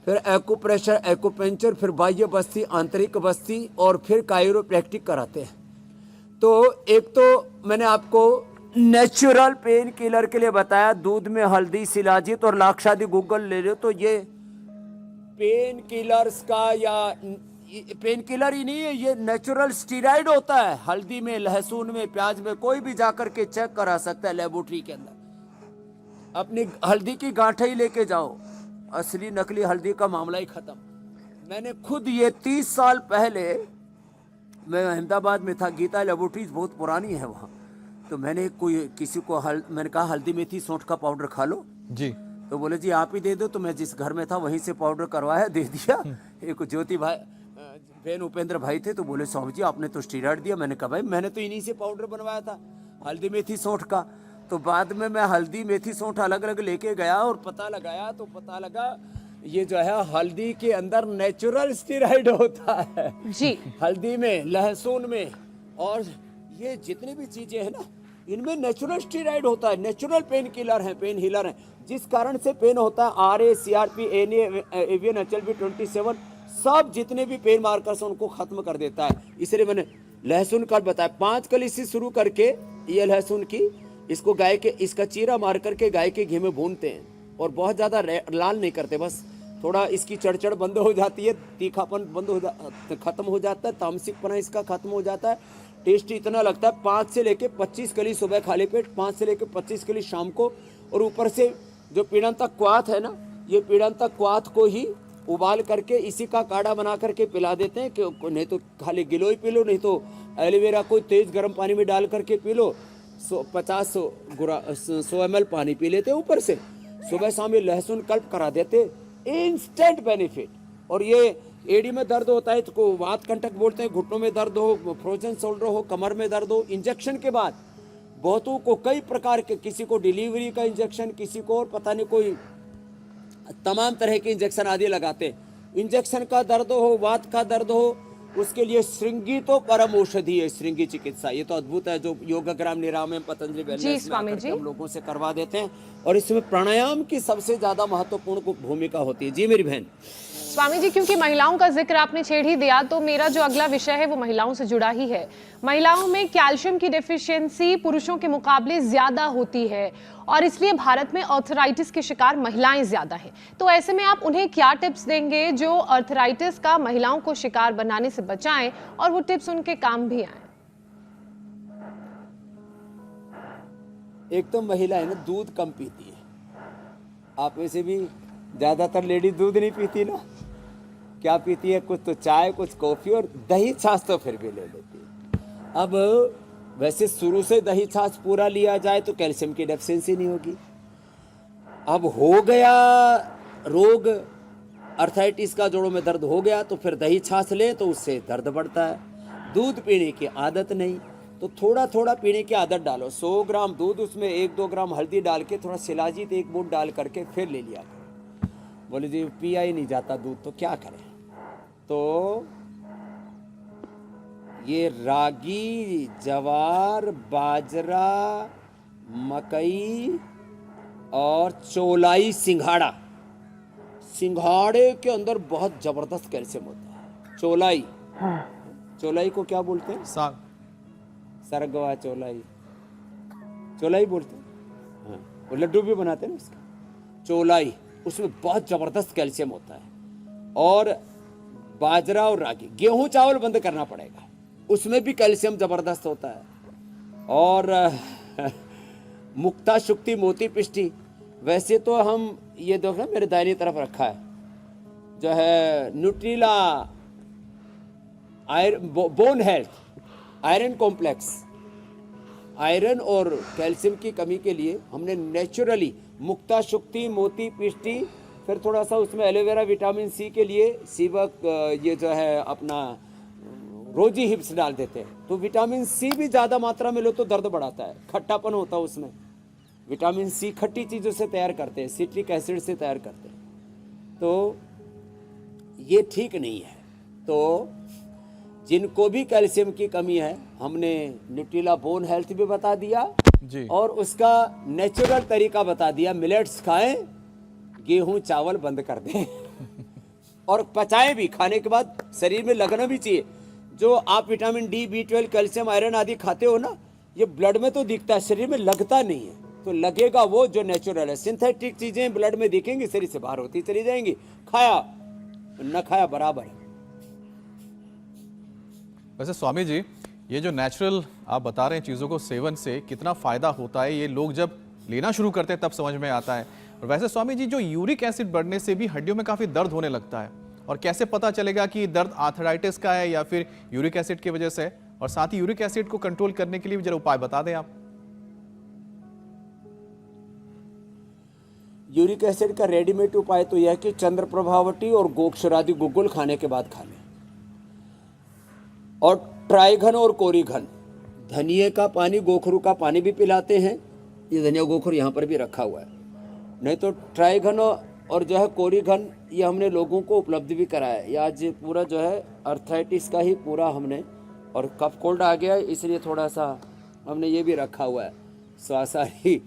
फिर एक्यूप्रेशर, एक्यूपेंचर, फिर बाह्य बस्ती, आंतरिक बस्ती, और फिर कायरोप्रैक्टिक कराते हैं। तो एक तो मैंने आपको नेचुरल पेन किलर के लिए बताया, दूध में हल्दी, शिलाजीत और लाक्षादी गूगल ले लो तो ये पेन किलर्स का, या पेन किलर ही नहीं है, ये नेचुरल स्टीरॉइड होता है। हल्दी में, लहसुन में, प्याज में, कोई भी जाकर के चेक करा सकता है लेबोरेटरी के अंदर। अपनी हल्दी की गांठें ही लेके जाओ, असली नकली हल्दी का मामला ही खत्म। मैंने खुद ये 30 साल पहले, मैं अहमदाबाद में था, गीता लेबोरेटरीज बहुत पुरानी है वहाँ, तो मैंने किसी को मैंने कहा हल्दी मेथी सौंठ का पाउडर खा लो जी, तो बोले जी आप ही दे दो। तो मैं जिस घर में था वहीं से पाउडर करवाया, दे दिया। एक ज्योति भाई बहन उपेंद्र भाई थे, तो बोले स्वामी जी आपने तो स्टीरॉइड दिया। मैंने कहा भाई मैंने तो इन्हीं से पाउडर बनवाया था हल्दी मेथी सौंठ का। तो बाद में मैं हल्दी मेथी सौंठ अलग अलग लेके गया और पता लगाया, तो पता लगा ये जो है हल्दी के अंदर नेचुरल स्टीरॉइड होता है जी। हल्दी में, लहसुन में, और ये जितनी भी चीजें हैं ना इनमें नेचुरल स्टीरॉइड होता है, नेचुरल पेन किलर है, पेन हीलर है, जिस कारण से पेन होता है। RA, CRP, NA, AVN, HLB 27 सब जितने भी पेन मार्कर्स उनको खत्म कर देता है। इसलिए मैंने लहसुन का बताया, 5 कली से शुरू करके ये लहसुन की, इसको गाय के, इसका चीरा मार करके गाय के घी में भूनते हैं, और बहुत ज़्यादा लाल नहीं करते, बस थोड़ा इसकी चढ़चढ़ बंद हो जाती है, तीखापन खत्म हो जाता है, तामसिकपना इसका खत्म हो जाता है। टेस्ट इतना लगता है, 5 से लेके 25 कली सुबह खाली पेट, 5 से लेके 25 कली शाम को, और ऊपर से जो पीड़ंतक क्वाथ है ना, ये पीड़ंतक क्वाथ को ही उबाल करके इसी का काढ़ा बना करके पिला देते हैं। कि नहीं तो खाली गिलोय पी लो, नहीं तो एलोवेरा को तेज गर्म पानी में डाल करके पी लो। 100 ml पानी पी लेते ऊपर से, सुबह शाम ये लहसुन कल्प करा देते, इंस्टेंट बेनिफिट। और ये एडी में दर्द होता है तो वात कंटक बोलते हैं, घुटनों में दर्द हो, फ्रोजन शोल्डर हो, कमर में दर्द हो, इंजेक्शन के बाद बहुतों को कई प्रकार के, किसी को डिलीवरी का इंजेक्शन, किसी को और पता नहीं कोई तमाम तरह के इंजेक्शन आदि लगाते। इंजेक्शन का दर्द हो, वात का दर्द हो, उसके लिए श्रृंगी तो परम औषधि है, श्रृंगी चिकित्सा। ये तो अद्भुत है जो योगाग्राम निरामयम पतंजलि वेलनेस में हम लोगों से करवा देते हैं। और इसमें प्राणायाम की सबसे ज्यादा महत्वपूर्ण भूमिका होती है। जी मेरी बहन। स्वामी जी, क्योंकि महिलाओं का जिक्र आपने छेड़ ही दिया, तो मेरा जो अगला विषय है वो महिलाओं से जुड़ा ही है। महिलाओं में कैल्शियम की डेफिशिएंसी पुरुषों के मुकाबले ज्यादा होती है, और इसलिए भारत में आर्थराइटिस के शिकार महिलाएं ज्यादा हैं। तो ऐसे में आप उन्हें क्या टिप्स देंगे जो आर्थराइटिस का महिलाओं को शिकार बनाने से बचाएं, और वो टिप्स उनके काम भी आए? एक तो महिला है ना, दूध कम पीती है। आप में से भी ज्यादातर लेडी दूध नहीं पीती ना, क्या पीती है? कुछ तो चाय, कुछ कॉफी, और दही छाछ तो फिर भी ले लेती है। अब वैसे शुरू से दही छाछ पूरा लिया जाए तो कैल्शियम की डेफिशिएंसी नहीं होगी। अब हो गया रोग अर्थराइटिस का, जोड़ों में दर्द हो गया, तो फिर दही छाछ ले तो उससे दर्द बढ़ता है। दूध पीने की आदत नहीं, तो थोड़ा थोड़ा पीने की आदत डालो। 100 ग्राम दूध, उसमें 1-2 ग्राम हल्दी डाल के थोड़ा शिलाजीत 1 बूंद डाल करके फिर ले लिया करो। बोले जी पिया ही नहीं जाता दूध, तो क्या करें? तो ये रागी, जवार, बाजरा, मकई और चौलाई सिंघाड़ा, सिंघाड़े के अंदर बहुत जबरदस्त कैल्शियम होता है। चौलाई, चौलाई को क्या बोलते हैं? साग। सरगवा चौलाई, चौलाई बोलते हैं। हाँ, वो लड्डू भी बनाते हैं ना उसका। चौलाई, उसमें बहुत जबरदस्त कैल्शियम होता है। और बाजरा और रागी, गेहूं चावल बंद करना पड़ेगा, उसमें भी कैल्शियम जबरदस्त होता है। और मुक्ता, शुक्ति, मोती, पिष्टी, वैसे तो हम ये देखो मेरे दाहिनी तरफ रखा है जो है Nutrela bone health iron complex. Iron और कैल्शियम की कमी के लिए हमने नेचुरली मुक्ता, शुक्ति, मोती, पिष्टी, फिर थोड़ा सा उसमें एलोवेरा, विटामिन सी के लिए सीवक, ये जो है अपना रोजी हिप्स डाल देते हैं। तो विटामिन सी भी ज़्यादा मात्रा में लो तो दर्द बढ़ाता है, खट्टापन होता है उसमें। विटामिन सी खट्टी चीज़ों से तैयार करते हैं, सिट्रिक एसिड से तैयार करते हैं, तो ये ठीक नहीं है। तो जिनको भी कैल्शियम की कमी है, हमने न्यूट्रीला बोन हेल्थ भी बता दिया जी। और उसका नेचुरल तरीका बता दिया। मिलेट्स खाएं, गेहूं चावल बंद कर दें और पचाएं भी, खाने के बाद शरीर में लगना भी चाहिए। जो आप vitamin D, B12, calcium, iron आदि खाते हो ना, ये ब्लड में तो दिखता है, शरीर में लगता नहीं है। तो लगेगा वो जो नेचुरल है। सिंथेटिक चीजें ब्लड में दिखेंगी, शरीर से बाहर होती चली जाएंगी। खाया न खाया बराबर है। वैसे स्वामी जी, ये जो नेचुरल आप बता रहे हैं चीज़ों को सेवन से कितना फ़ायदा होता है, ये लोग जब लेना शुरू करते हैं तब समझ में आता है। और वैसे स्वामी जी, जो यूरिक एसिड बढ़ने से भी हड्डियों में काफ़ी दर्द होने लगता है, और कैसे पता चलेगा कि दर्द आर्थराइटिस का है या फिर यूरिक एसिड की वजह से है? और साथ ही यूरिक एसिड को कंट्रोल करने के लिए भी जरा उपाय बता दें आप। यूरिक एसिड का रेडीमेड उपाय तो यह है कि चंद्र प्रभावटी और गोक्षरादि गुग्गुल खाने के बाद खा लें। और ट्राइघन और कोरीघन, धनिए का पानी, गोखरू का पानी भी पिलाते हैं। ये धनिया गोखरू यहाँ पर भी रखा हुआ है। नहीं तो ट्राइघन और जो है कोरीघन, ये हमने लोगों को उपलब्ध भी कराया है। ये आज पूरा जो है अर्थराइटिस का ही पूरा हमने, और कफ कोल्ड आ गया इसलिए थोड़ा सा हमने ये भी रखा हुआ है। स्वासारी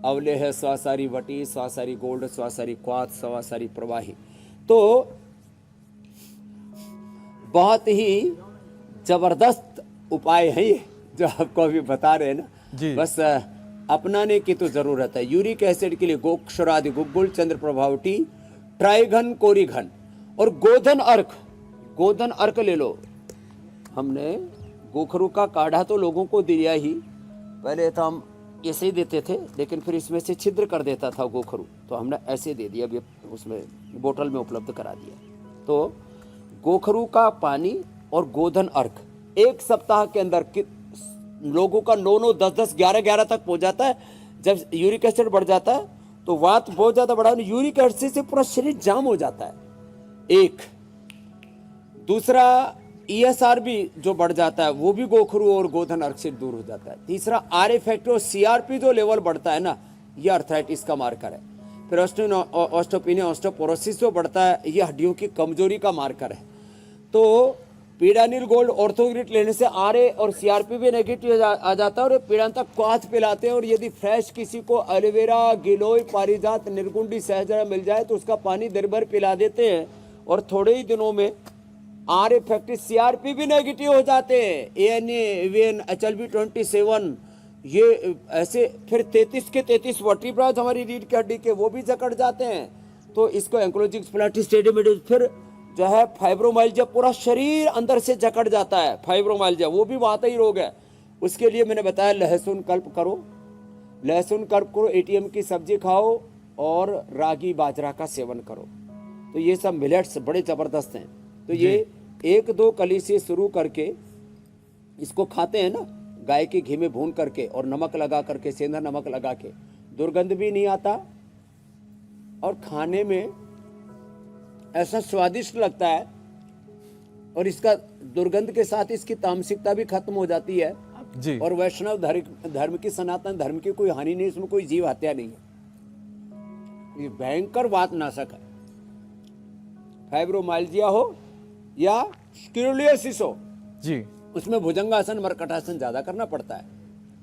अवले है, स्वासारी वटी, स्वासारी गोल्ड, स्वासारी क्वाथ, स्वासारी प्रवाही। तो बहुत ही जबरदस्त उपाय है ये जो आपको अभी बता रहे हैं ना जी। बस अपनाने की तो जरूरत है। यूरिक एसिड के लिए गोक्षरादि गुग्गुल, चंद्र प्रभावटी, ट्राइघन, कोरीघन और गोधन अर्क। गोधन अर्क ले लो। हमने गोखरू का काढ़ा तो लोगों को दिया ही, पहले तो हम ऐसे ही देते थे, लेकिन फिर इसमें से छिद्र कर देता था गोखरू, तो हमने ऐसे दे दिया, अभी उसमें बोतल में उपलब्ध करा दिया। तो गोखरू का पानी और गोधन अर्क 1 सप्ताह के अंदर लोगों का 9-9, 10-10, 11-11 तक पहुंच जाता है। जब यूरिक एसिड बढ़ जाता है तो वात बहुत ज्यादा बढ़ा, यूरिक एसिड से पूरा शरीर जाम हो जाता है। एक दूसरा ESR भी जो बढ़ जाता है वो भी गोखरू और गोधन अर्क से दूर हो जाता है। तीसरा RA फैक्टर और CRP जो लेवल बढ़ता है ना, ये अर्थराइटिस का मार्कर है। फिर ऑस्टियोपेनिया, ऑस्टियोपोरोसिस जो बढ़ता है, ये हड्डियों की कमजोरी का मार्कर है। तो पीडानिल गोल्ड ऑर्थोग्रिट लेने से RA और CRP भी नेगेटिव आ जाता है। और पीड़ांतक क्वाथ पिलाते हैं। और यदि फ्रेश किसी को एलोवेरा, गिलोय, पारिजात, निर्गुंडी, सहजरा मिल जाए तो उसका पानी दिन भर पिला देते हैं, और थोड़े ही दिनों में RA फैक्टर, CRP भी नेगेटिव हो जाते हैं। ANA, AVN, HLB27, ये ऐसे फिर 33 के 33 वर्टिब्राज हमारी रीढ़ की हड्डी के वो भी जकड़ जाते हैं। तो इसको एंक्लोजिंग स्प्लैटिस्टेडियम, फिर जो है फाइब्रोमाइल्जिया, पूरा शरीर अंदर से जकड़ जाता है। फाइब्रोमाइल्जिया वो भी वातई रोग है। उसके लिए मैंने बताया लहसुन कल्प करो, लहसुन कल्प करो, ATM की सब्जी खाओ और रागी बाजरा का सेवन करो। तो ये सब मिलेट्स बड़े जबरदस्त हैं। तो ये 1-2 कली से शुरू करके इसको खाते हैं ना, गाय के घी में भून करके और नमक लगा करके, सेंधा नमक लगा के, दुर्गंध भी नहीं आता और खाने में ऐसा स्वादिष्ट लगता है। और इसका दुर्गंध के साथ इसकी तामसिकता भी खत्म हो जाती है। आप जी। और वैष्णव धर्म की, सनातन धर्म की कोई हानि नहीं, इसमें कोई जीव हत्या नहीं है। ये भयंकर वात नाशक है। फाइब्रोमाइल्जिया हो या स्क्रोलियोसिस हो, जी उसमें भुजंगासन मरकटासन ज्यादा करना पड़ता है,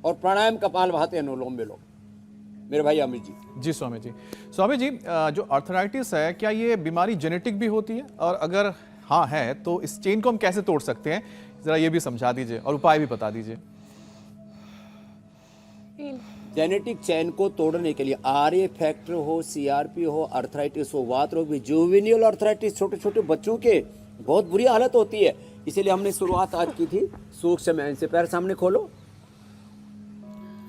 और प्राणायाम कपालभाति अनुलोम विलोम। मेरे भाई अमित जी। जी स्वामी जी। स्वामी जी, जो आर्थराइटिस है, क्या ये बीमारी जेनेटिक भी होती है, और अगर हाँ है तो इस चेन को हम कैसे तोड़ सकते हैं, जरा ये भी समझा दीजिए और उपाय भी बता दीजिए। जेनेटिक चैन को तोड़ने के लिए आरए फैक्टर हो, सीआरपी हो, अर्थराइटिस हो, वात रोग भी, जुवेनियल अर्थराइटिस, छोटे छोटे बच्चों के बहुत बुरी हालत होती है। इसीलिए हमने शुरुआत आज की थी सूक्ष्म ऐन से। पैर सामने खोलो।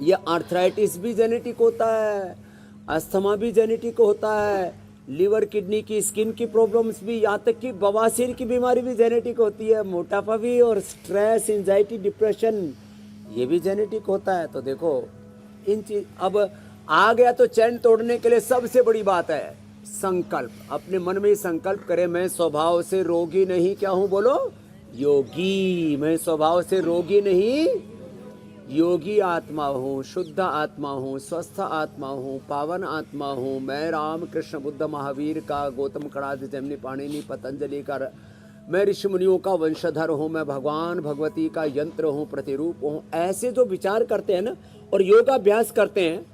ये आर्थराइटिस भी जेनेटिक होता है, अस्थमा भी जेनेटिक होता है, लीवर किडनी की स्किन की प्रॉब्लम्स भी, यहाँ तक कि बवासीर की बीमारी भी जेनेटिक होती है, मोटापा भी, और स्ट्रेस, एंजाइटी, डिप्रेशन, ये भी जेनेटिक होता है। तो देखो इन चीज, अब आ गया तो चैन तोड़ने के लिए सबसे बड़ी बात है संकल्प। अपने मन में ही संकल्प करें, मैं स्वभाव से रोगी नहीं, क्या हूं बोलो, योगी। मैं स्वभाव से रोगी नहीं, योगी आत्मा हूँ, शुद्ध आत्मा हूँ, स्वस्थ आत्मा हूँ, पावन आत्मा हूँ। मैं राम कृष्ण बुद्ध महावीर का, गौतम कणाद, जैमिनी, पाणिनि, पतंजलि का, मैं ऋषि मुनियों का वंशधर हूँ, मैं भगवान भगवती का यंत्र हूँ, प्रतिरूप हूँ। ऐसे जो विचार करते हैं ना, और योगाभ्यास करते हैं,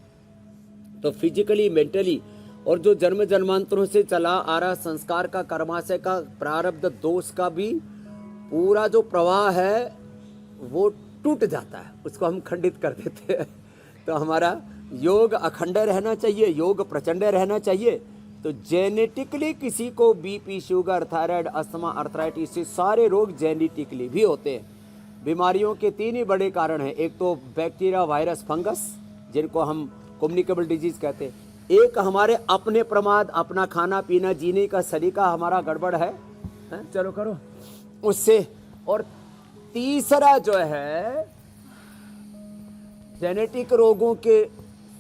तो फिजिकली, मेंटली, और जो जन्म जन्मांतरों से चला आ रहा संस्कार का, कर्माशय का, प्रारब्ध दोष का भी पूरा जो प्रवाह है वो टूट जाता है, उसको हम खंडित कर देते हैं। तो हमारा योग अखंड रहना चाहिए, योग प्रचंड रहना चाहिए। तो जेनेटिकली किसी को BP, sugar, thyroid, asthma, arthritis, सारे रोग जेनेटिकली भी होते हैं। बीमारियों के 3 ही बड़े कारण हैं। एक तो बैक्टीरिया, वायरस, फंगस, जिनको हम कम्युनिकेबल डिजीज कहते हैं। एक हमारे अपने प्रमाद, अपना खाना पीना, जीने का सलीका हमारा गड़बड़ है, चलो करो उससे। और तीसरा जो है, जेनेटिक रोगों के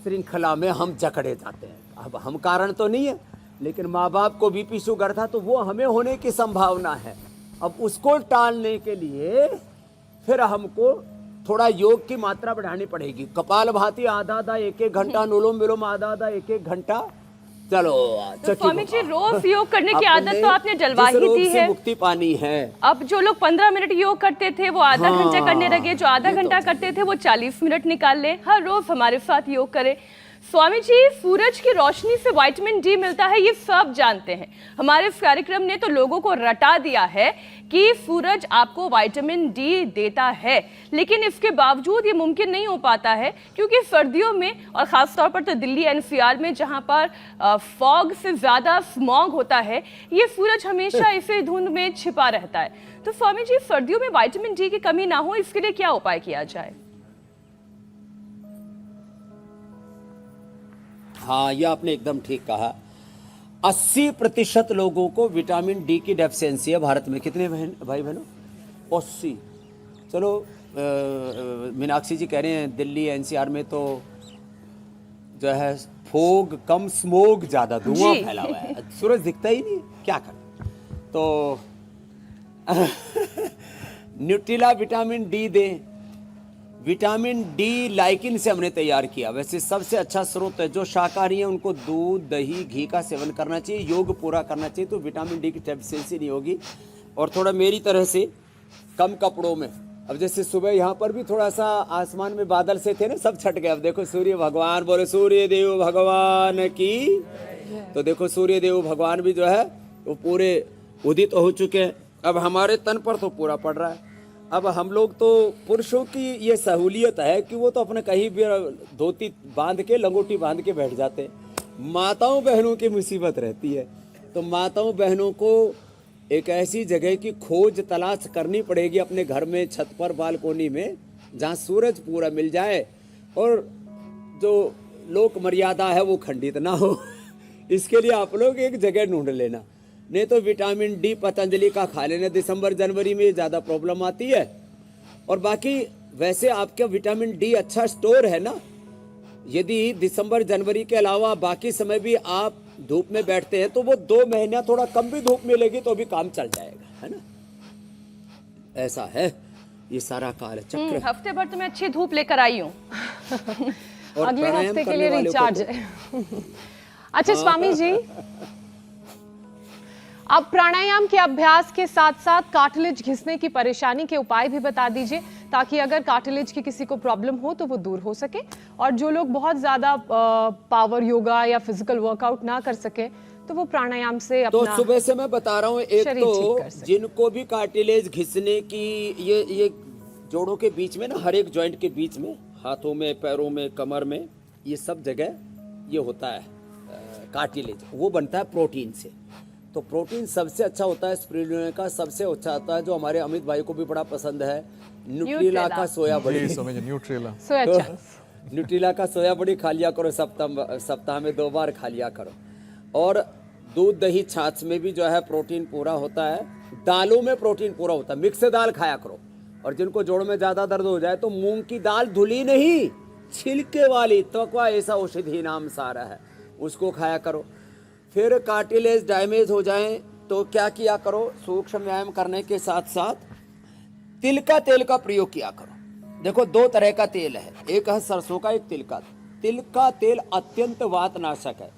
श्रृंखला में हम जकड़े जाते हैं। अब हम कारण तो नहीं है, लेकिन माँ बाप को बीपी शुगर था तो वो हमें होने की संभावना है। अब उसको टालने के लिए फिर हमको थोड़ा योग की मात्रा बढ़ानी पड़ेगी। कपालभाति आधा 1-1 घंटा, अनुलोम विलोम आधा 1-1 घंटा। चलो तो स्वामी जी, रोज योग करने की आदत तो आपने जलवा ही दी है, मुक्ति पानी है। अब जो लोग 15 मिनट योग करते थे वो आधा घंटा करने लगे, जो आधा घंटा करते थे वो 40 मिनट निकाल ले। हर रोज हमारे साथ योग करें। स्वामी जी, सूरज की रोशनी से विटामिन डी मिलता है, ये सब जानते हैं। हमारे इस कार्यक्रम ने तो लोगों को रटा दिया है कि सूरज आपको विटामिन डी देता है, लेकिन इसके बावजूद ये मुमकिन नहीं हो पाता है, क्योंकि सर्दियों में, और ख़ासतौर पर तो दिल्ली एनसीआर में, जहाँ पर फॉग से ज़्यादा स्मॉग होता है, ये सूरज हमेशा इसे धुंध में छिपा रहता है। तो स्वामी जी, सर्दियों में विटामिन डी की कमी ना हो, इसके लिए क्या उपाय किया जाए? हाँ, यह आपने एकदम ठीक कहा। 80% लोगों को विटामिन डी की डेफिशिएंसी है भारत में। कितने भाई बहनों? 80। चलो, मीनाक्षी जी कह रहे हैं दिल्ली एनसीआर में तो जो है फोग कम, स्मोग ज्यादा, धुआं फैला हुआ है, सूरज दिखता ही नहीं, क्या कर। तो न्यूट्रिला विटामिन डी दें। विटामिन डी लाइकिन से हमने तैयार किया। वैसे सबसे अच्छा स्रोत है, जो शाकाहारी हैं उनको दूध, दही, घी का सेवन करना चाहिए, योग पूरा करना चाहिए, तो विटामिन डी की डेफिशिएंसी नहीं होगी। और थोड़ा मेरी तरह से कम कपड़ों में, अब जैसे सुबह यहाँ पर भी थोड़ा सा आसमान में बादल से थे ना, सब छट गए। अब देखो सूर्य भगवान, बोले सूर्य देव भगवान की। तो देखो सूर्य देव भगवान भी जो है वो पूरे उदित हो चुके हैं। अब हमारे तन पर तो पूरा पड़ रहा है। अब हम लोग तो, पुरुषों की ये सहूलियत है कि वो तो अपने कहीं भी धोती बांध के, लंगोटी बांध के बैठ जाते हैं। माताओं बहनों की मुसीबत रहती है। तो माताओं बहनों को एक ऐसी जगह की खोज तलाश करनी पड़ेगी अपने घर में, छत पर, बालकोनी में, जहाँ सूरज पूरा मिल जाए और जो लोक मर्यादा है वो खंडित ना हो। इसके लिए आप लोग एक जगह ढूंढ लेना। नहीं तो विटामिन डी पतंजलि का खा लेना। दिसंबर जनवरी में ज़्यादा प्रॉब्लम आती है। और बाकी वैसे आपका विटामिन डी अच्छा स्टोर है ना। यदि दिसंबर जनवरी के अलावा बाकी समय भी आप धूप में बैठते हैं तो वो 2 महीना थोड़ा कम भी धूप मिलेगी तो भी काम चल जाएगा, है ना। ऐसा है। ये सारा काल है, चक्र है। हफ्ते भर तो मैं अच्छी धूप लेकर आई हूँ। और अगले प्राणायाम हफ्ते के करने लिए वालों को रिचार्ज तो- है। अच्छा स्वामी जी, अब प्राणायाम के अभ्यास के साथ साथ कार्टिलेज घिसने की परेशानी के उपाय भी बता दीजिए, ताकि अगर कार्टिलेज की किसी को प्रॉब्लम हो तो वो दूर हो सके, और जो लोग बहुत ज्यादा पावर योगा या फिजिकल वर्कआउट ना कर सके तो वो प्राणायाम से तो अपना सुबह से मैं बता रहा हूँ, एक शरीर ठीक तो कर सके। जिनको भी कार्टिलेज घिसने की, ये जोड़ों के बीच में ना, हर एक जॉइंट के बीच में, हाथों में, पैरों में, कमर में, ये सब जगह ये होता है कार्टिलेज, वो बनता है प्रोटीन से। तो प्रोटीन सबसे अच्छा होता है स्पिरुलिना का, सबसे अच्छा होता है जो हमारे अमित भाई को भी बड़ा पसंद है, न्यूट्रिला का सोया बड़ी। जी समझ न्यूट्रेला। सोया तो चंक्स। न्यूट्रिला का सोया बड़ी खा लिया करो, सप्ताह में 2 बार खा लिया करो। और दूध दही छाछ में भी जो है प्रोटीन पूरा होता है, दालों में प्रोटीन पूरा होता है, मिक्स दाल खाया करो। और जिनको जोड़ में ज़्यादा दर्द हो जाए तो मूंग की दाल धुली नहीं, छिलके वाली, त्वक्वा ऐसा औषधि नाम सारा है, उसको खाया करो। फिर कार्टिलेज डैमेज हो जाए तो क्या किया करो, सूक्ष्म व्यायाम करने के साथ साथ तिल का तेल का प्रयोग किया करो। देखो 2 तरह का तेल है, एक है सरसों का, एक तिल का। तिल का तेल अत्यंत वातनाशक है।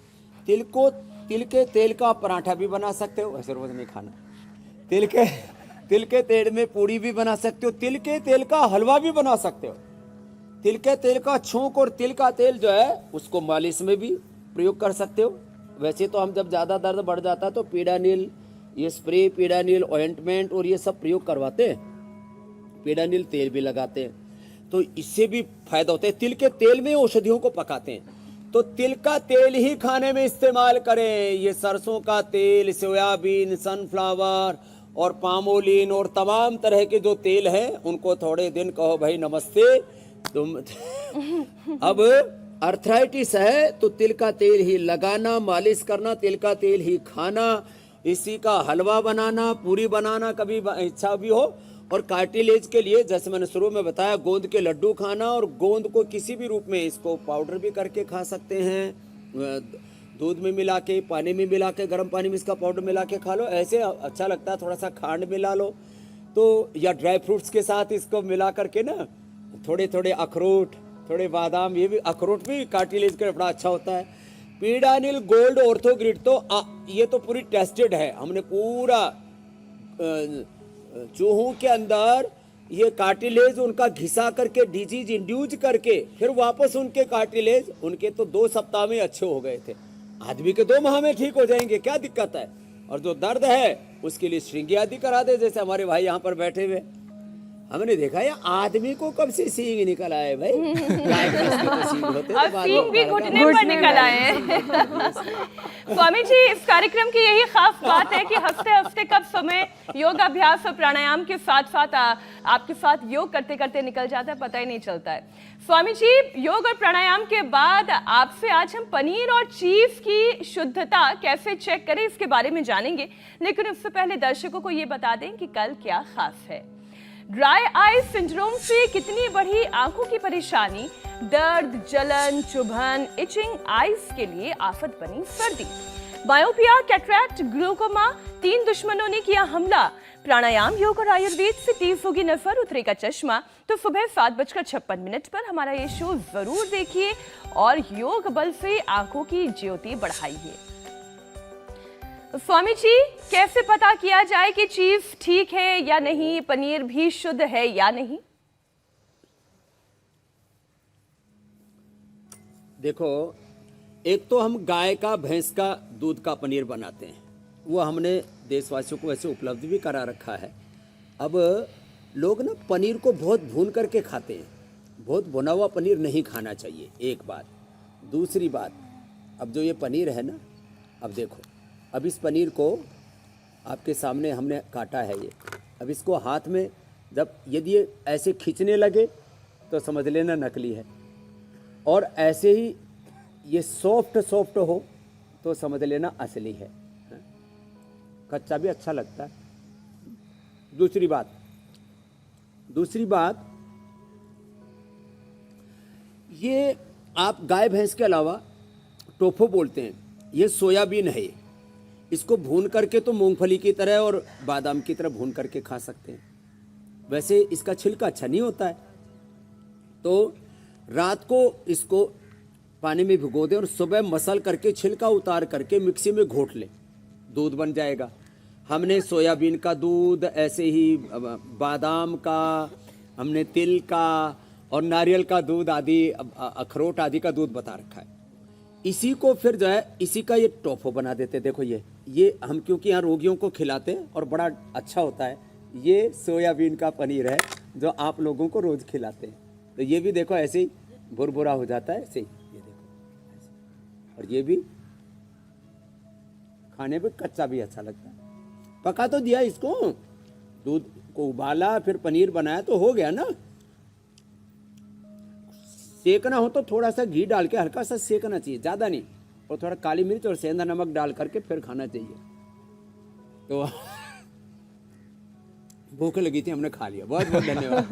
तिल के तेल का पराठा भी बना सकते हो, वैसे रोज नहीं खाना। तिल के तेल में पूड़ी भी बना सकते हो, तिल के तेल का हलवा भी बना सकते हो। तिल के तेल का छौंक और तिल का तेल जो है उसको मालिश में भी प्रयोग कर सकते हो। वैसे तो हम जब ज़्यादा दर्द बढ़ जाता है तो पीडानिल, ये स्प्रे, पीडानिल ऑइंटमेंट और ये सब प्रयोग करवाते हैं, पीडानिल तेल भी लगाते हैं, तो इससे भी फायदा होता है। तिल के तेल में औषधियों को पकाते हैं, तो तिल का तेल ही खाने में इस्तेमाल करें। ये सरसों का तेल, सोयाबीन, सनफ्लावर और पामोलिन और तमाम तरह के जो तेल हैं उनको थोड़े दिन कहो भाई नमस्ते तुम। अब अर्थराइटिस है तो तिल का तेल ही लगाना, मालिश करना, तिल का तेल ही खाना, इसी का हलवा बनाना, पूरी बनाना कभी इच्छा भी हो। और कार्टिलेज के लिए जैसे मैंने शुरू में बताया, गोंद के लड्डू खाना, और गोंद को किसी भी रूप में इसको पाउडर भी करके खा सकते हैं, दूध में मिला के, पानी में मिला के, गर्म पानी में इसका पाउडर मिला के खा लो, ऐसे अच्छा लगता है। थोड़ा सा खांड मिला लो तो, या ड्राई फ्रूट्स के साथ इसको मिला करके ना, थोड़े थोड़े अखरोट, थोड़े बादाम, ये भी अखरोट भी कार्टिलेज का बड़ा अच्छा होता है। पीडानिल गोल्ड ऑर्थोग्रिड तो ये तो पूरी टेस्टेड है, हमने पूरा चूहों के अंदर ये कार्टिलेज उनका घिसा करके डिजीज इंड्यूज करके फिर वापस उनके कार्टिलेज, उनके तो 2 सप्ताह में अच्छे हो गए थे। आदमी के 2 माह में ठीक हो जाएंगे, क्या दिक्कत है। और जो दर्द है उसके लिए श्रृंगी आदि करा दे, जैसे हमारे भाई यहाँ पर बैठे हुए, हमने देखा ये आदमी को कब से सींग निकल आए भाई। गाय भैंस के तो सींग होते थे, और बाद सींग में भी बाल का- घुटने पर निकल आए हैं। स्वामी जी, इस कार्यक्रम की यही खास बात है कि हफ्ते हफ्ते कब समय योगाभ्यास और प्राणायाम के साथ साथ आपके साथ योग करते करते निकल जाता है, पता ही नहीं चलता है। स्वामी जी, योग और प्राणायाम के बाद आपसे आज हम पनीर और चीज की शुद्धता कैसे चेक करें इसके बारे में जानेंगे, लेकिन उससे पहले दर्शकों को ये बता दें कि कल क्या खास है। ड्राई आई सिंड्रोम से कितनी बढ़ी आंखों की परेशानी, दर्द, जलन, चुभन, इचिंग आईज के लिए आफत बनी सर्दी। मायोपिया, कैटरैक्ट, ग्लूकोमा, 3 दुश्मनों ने किया हमला। प्राणायाम, योग और आयुर्वेद से तेज होगी नजर, उतरेगा चश्मा। तो सुबह 7:56 पर हमारा ये शो जरूर देखिए और योग बल से आंखों की ज्योति बढ़ाइए। स्वामी जी, कैसे पता किया जाए कि चीज ठीक है या नहीं, पनीर भी शुद्ध है या नहीं? देखो, एक तो हम गाय का, भैंस का दूध का पनीर बनाते हैं, वो हमने देशवासियों को वैसे उपलब्ध भी करा रखा है। अब लोग ना पनीर को बहुत भून करके खाते हैं, बहुत भुना हुआ पनीर नहीं खाना चाहिए, एक बात। दूसरी बात, अब जो ये पनीर है ना, अब देखो, अब इस पनीर को आपके सामने हमने काटा है ये, अब इसको हाथ में जब यदि ये ऐसे खींचने लगे तो समझ लेना नकली है, और ऐसे ही ये सॉफ्ट सॉफ्ट हो तो समझ लेना असली है। कच्चा भी अच्छा लगता है। दूसरी बात, ये आप गाय भैंस के अलावा टोफू बोलते हैं, ये सोयाबीन है। इसको भून करके तो मूंगफली की तरह और बादाम की तरह भून करके खा सकते हैं, वैसे इसका छिलका अच्छा नहीं होता है। तो रात को इसको पानी में भिगो दें और सुबह मसल करके छिलका उतार करके मिक्सी में घोट लें, दूध बन जाएगा। हमने सोयाबीन का दूध, ऐसे ही बादाम का, हमने तिल का और नारियल का दूध आदि, अखरोट आदि का दूध बता रखा है। इसी को फिर जो है इसी का ये टोफो बना देते। देखो ये हम क्योंकि यहाँ रोगियों को खिलाते हैं और बड़ा अच्छा होता है। ये सोयाबीन का पनीर है जो आप लोगों को रोज खिलाते हैं। तो ये भी देखो ऐसे ही भुरभुरा हो जाता है, ऐसे ही ये देखो ऐसे। और ये भी खाने में कच्चा भी अच्छा लगता है। पका तो दिया इसको, दूध को उबाला, फिर पनीर बनाया तो हो गया ना। सेकना हो तो थोड़ा सा घी डाल के हल्का सा सेकना चाहिए, ज़्यादा नहीं, और थोड़ा काली मिर्च और सेंधा नमक डाल करके फिर खाना चाहिए। तो भूख लगी थी, हमने खा लिया। बहुत बहुत धन्यवाद।